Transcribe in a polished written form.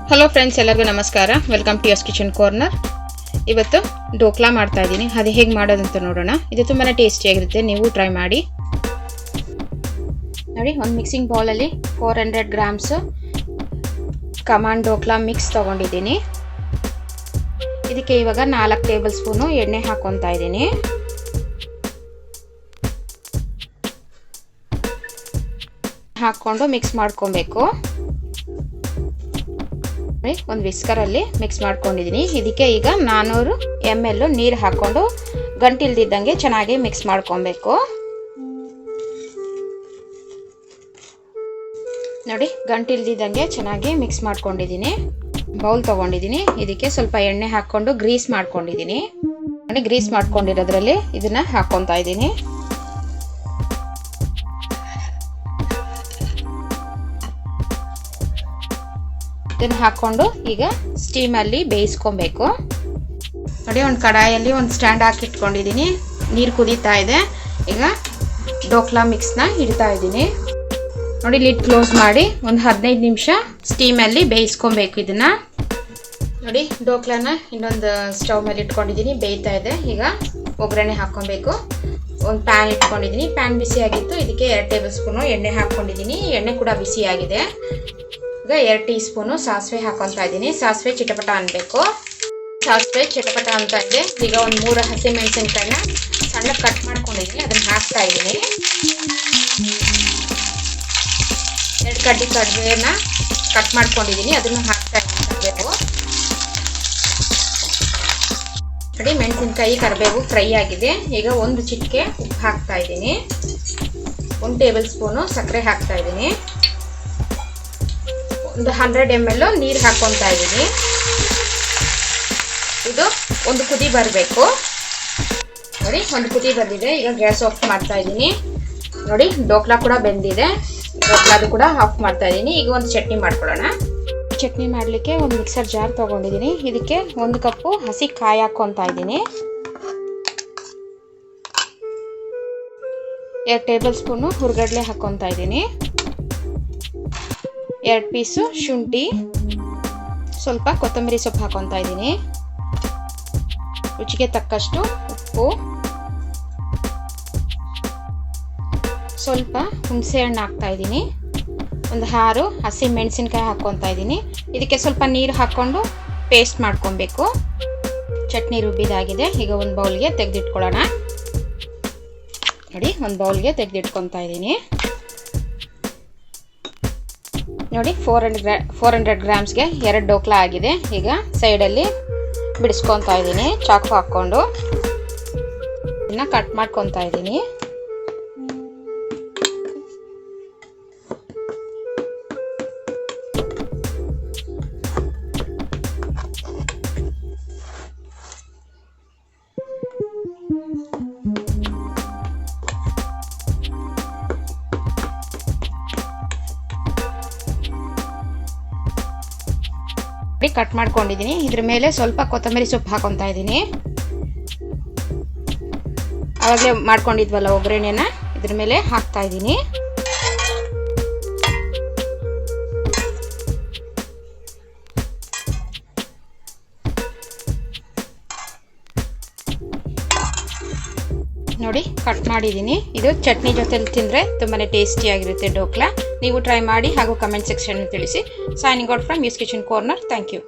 Hello friends, ಎಲ್ಲರಿಗೂ ನಮಸ್ಕಾರ. Welcome to ಯಸ್ ಕಿಚನ್ ಕಾರ್ನರ್. ಇವತ್ತು ಢೋಕ್ಲಾ ಮಾಡ್ತಾ ಇದ್ದೀನಿ. ಅದು ಹೇಗೆ ಮಾಡೋದಂತ ನೋಡೋಣ. ಇದು ತುಂಬಾ ಟೇಸ್ಟಿಯಾಗಿರುತ್ತೆ, ನೀವು ಟ್ರೈ ಮಾಡಿ ನೋಡಿ. ಒಂದು ಮಿಕ್ಸಿಂಗ್ ಬೌಲಲ್ಲಿ 400 ಗ್ರಾಮ್ಸ್ ಕಮಾಂಡ್ ಢೋಕ್ಲಾ ಮಿಕ್ಸ್ ತೊಗೊಂಡಿದ್ದೀನಿ. ಇದಕ್ಕೆ ಇವಾಗ 4 ಟೇಬಲ್ ಸ್ಪೂನು ಎಣ್ಣೆ ಹಾಕ್ಕೊತಾ ಇದ್ದೀನಿ. ಹಾಕ್ಕೊಂಡು ಮಿಕ್ಸ್ ಮಾಡ್ಕೊಬೇಕು. ಒಂದು ವಿಸ್ಕರಲ್ಲಿ ಮಿಕ್ಸ್ ಮಾಡ್ಕೊಂಡಿದ್ದೀನಿ. ಇದಕ್ಕೆ ಈಗ 400 ml ನೀರು ಹಾಕ್ಕೊಂಡು ಗಂಟಿಲ್ದಿದ್ದಂಗೆ ಚೆನ್ನಾಗಿ ಮಿಕ್ಸ್ ಮಾಡ್ಕೊಬೇಕು. ನೋಡಿ, ಗಂಟಿಲ್ದಿದ್ದಂಗೆ ಚೆನ್ನಾಗಿ ಮಿಕ್ಸ್ ಮಾಡ್ಕೊಂಡಿದ್ದೀನಿ. ಬೌಲ್ ತೊಗೊಂಡಿದ್ದೀನಿ. ಇದಕ್ಕೆ ಸ್ವಲ್ಪ ಎಣ್ಣೆ ಹಾಕ್ಕೊಂಡು ಗ್ರೀಸ್ ಮಾಡ್ಕೊಂಡಿದ್ದೀನಿ. ನೋಡಿ, ಗ್ರೀಸ್ ಮಾಡ್ಕೊಂಡಿರೋದ್ರಲ್ಲಿ ಇದನ್ನ ಹಾಕ್ಕೊತಾ ಇದ್ದೀನಿ. ಇದನ್ನು ಹಾಕ್ಕೊಂಡು ಈಗ ಸ್ಟೀಮಲ್ಲಿ ಬೇಯಿಸ್ಕೊಬೇಕು. ನೋಡಿ, ಒಂದು ಕಡಾಯಲ್ಲಿ ಒಂದು ಸ್ಟ್ಯಾಂಡ್ ಹಾಕಿಟ್ಕೊಂಡಿದ್ದೀನಿ. ನೀರು ಕುದೀತಾ ಇದೆ. ಈಗ ಢೋಕ್ಲಾ ಮಿಕ್ಸ್ನ ಇಡ್ತಾ ಇದ್ದೀನಿ. ನೋಡಿ, ಲಿಡ್ ಕ್ಲೋಸ್ ಮಾಡಿ ಒಂದು 15 ನಿಮಿಷ ಸ್ಟೀಮಲ್ಲಿ ಬೇಯಿಸ್ಕೊಬೇಕು ಇದನ್ನು. ನೋಡಿ, ಢೋಕ್ಲಾನ ಇನ್ನೊಂದು ಸ್ಟವ್ ಮೇಲೆ ಇಟ್ಕೊಂಡಿದ್ದೀನಿ, ಬೇಯ್ತಾ ಇದೆ. ಈಗ ಒಗ್ಗರಣೆ ಹಾಕ್ಕೊಬೇಕು. ಒಂದು ಪ್ಯಾನ್ ಇಟ್ಕೊಂಡಿದ್ದೀನಿ. ಪ್ಯಾನ್ ಬಿಸಿಯಾಗಿತ್ತು. ಇದಕ್ಕೆ 2 ಟೇಬಲ್ ಸ್ಪೂನು ಎಣ್ಣೆ ಹಾಕ್ಕೊಂಡಿದ್ದೀನಿ. ಎಣ್ಣೆ ಕೂಡ ಬಿಸಿಯಾಗಿದೆ. ಈಗ 2 ಟೀ ಸ್ಪೂನು ಸಾಸಿವೆ ಹಾಕೊತಾ ಇದ್ದೀನಿ. ಸಾಸಿವೆ ಚಿಟಪಟ ಅನ್ಬೇಕು. ಸಾಸಿವೆ ಚಿಟಪಟ ಅಂತ ಇದೆ. ಈಗ ಒಂದು 3 ಹಸಿಮೆಣಸಿನಕಾಯಿನ ಸಣ್ಣ ಕಟ್ ಮಾಡ್ಕೊಂಡಿದ್ದೀನಿ, ಅದನ್ನ ಹಾಕ್ತಾ ಇದ್ದೀನಿ. 2 ಕಡ್ಡಿ ಕರಿಬೇವನ್ನ ಕಟ್ ಮಾಡ್ಕೊಂಡಿದ್ದೀನಿ, ಅದನ್ನು ಹಾಕ್ತಾ ಇದ್ದೀನಿ. ನೋಡಿ, ಮೆಣಸಿನಕಾಯಿ ಕರಿಬೇವು ಫ್ರೈ ಆಗಿದೆ. ಈಗ 1 ಚಿಟಿಕೆ ಉಪ್ಪು ಹಾಕ್ತಾ ಇದ್ದೀನಿ. 1 ಟೇಬಲ್ ಸ್ಪೂನು ಸಕ್ಕರೆ ಹಾಕ್ತಾ ಇದ್ದೀನಿ. ಒಂದು 100 ml ನೀರು ಹಾಕ್ಕೊತಾ ಇದ್ದೀನಿ. ಇದು ಒಂದು ಕುದಿ ಬರಬೇಕು. ನೋಡಿ, ಒಂದು ಕುದಿ ಬಂದಿದೆ. ಈಗ ಗ್ಯಾಸ್ ಆಫ್ ಮಾಡ್ತಾ ಇದ್ದೀನಿ. ನೋಡಿ, ಢೋಕ್ಲಾ ಕೂಡ ಬೆಂದಿದೆ. ಢೋಕ್ಲಾದು ಕೂಡ ಆಫ್ ಮಾಡ್ತಾ ಇದ್ದೀನಿ. ಈಗ ಒಂದು ಚಟ್ನಿ ಮಾಡ್ಕೊಳ್ಳೋಣ. ಚಟ್ನಿ ಮಾಡಲಿಕ್ಕೆ ಒಂದು ಮಿಕ್ಸರ್ ಜಾರ್ ತೊಗೊಂಡಿದ್ದೀನಿ. ಇದಕ್ಕೆ 1 ಕಪ್ಪು ಹಸಿ ಕಾಯಿ ಹಾಕ್ಕೊತಾ ಇದ್ದೀನಿ. 2 ಟೇಬಲ್ ಸ್ಪೂನು ಹುರ್ಗಡ್ಲೆ ಹಾಕ್ಕೊತಾ ಇದ್ದೀನಿ. 2 ಪೀಸು ಶುಂಠಿ, ಸ್ವಲ್ಪ ಕೊತ್ತಂಬರಿ ಸೊಪ್ಪು ಹಾಕೊತಾ ಇದ್ದೀನಿ. ರುಚಿಗೆ ತಕ್ಕಷ್ಟು ಉಪ್ಪು, ಸ್ವಲ್ಪ ಹುಣಸೆ ಹಣ್ಣು ಹಾಕ್ತಾ ಇದ್ದೀನಿ. ಒಂದು 6 ಹಸಿ ಮೆಣಸಿನ್ಕಾಯಿ ಹಾಕ್ಕೊತಾ ಇದ್ದೀನಿ. ಇದಕ್ಕೆ ಸ್ವಲ್ಪ ನೀರು ಹಾಕ್ಕೊಂಡು ಪೇಸ್ಟ್ ಮಾಡ್ಕೊಬೇಕು. ಚಟ್ನಿ ರುಬ್ಬಿದಾಗಿದೆ. ಈಗ ಒಂದು ಬೌಲ್ಗೆ ತೆಗೆದಿಟ್ಕೊಳ್ಳೋಣ. ನೋಡಿ, ಒಂದು ಬೌಲ್ಗೆ ತೆಗೆದಿಟ್ಕೊತಾ ಇದ್ದೀನಿ. ನೋಡಿ, 400 ಗ್ರಾಮ್ಸ್ಗೆ 2 ಢೋಕ್ಲಾ ಆಗಿದೆ. ಈಗ ಸೈಡಲ್ಲಿ ಬಿಡಿಸ್ಕೊತಾ ಇದ್ದೀನಿ. ಚಾಕು ಹಾಕ್ಕೊಂಡು ಇದನ್ನ ಕಟ್ ಮಾಡ್ಕೊತಾ ಇದ್ದೀನಿ. ಕಟ್ ಮಾಡ್ಕೊಂಡಿದ್ದೀನಿ. ಇದ್ರ ಮೇಲೆ ಸ್ವಲ್ಪ ಕೊತ್ತಂಬರಿ ಸೊಪ್ಪು ಹಾಕೊತಾ ಇದ್ದೀನಿ. ಆವಾಗಲೇ ಮಾಡ್ಕೊಂಡಿದ್ವಲ್ಲ ಒಗ್ಗರಣೆನ ಇದ್ರ ಮೇಲೆ ಹಾಕ್ತಾ ಇದ್ದೀನಿ. ನೋಡಿ, ಕಟ್ ಮಾಡಿದ್ದೀನಿ. ಇದು ಚಟ್ನಿ ಜೊತೆಲಿ ತಿಂದರೆ ತುಂಬಾ ಟೇಸ್ಟಿಯಾಗಿರುತ್ತೆ ಢೋಕ್ಲಾ. ನೀವು ಟ್ರೈ ಮಾಡಿ ಹಾಗೂ ಕಮೆಂಟ್ ಸೆಕ್ಷನ್ ತಿಳಿಸಿ. ಸೈನಿಂಗ್ ಔಟ್ ಫ್ರಮ್ ಯಸ್ ಕಿಚನ್ ಕಾರ್ನರ್. Thank you.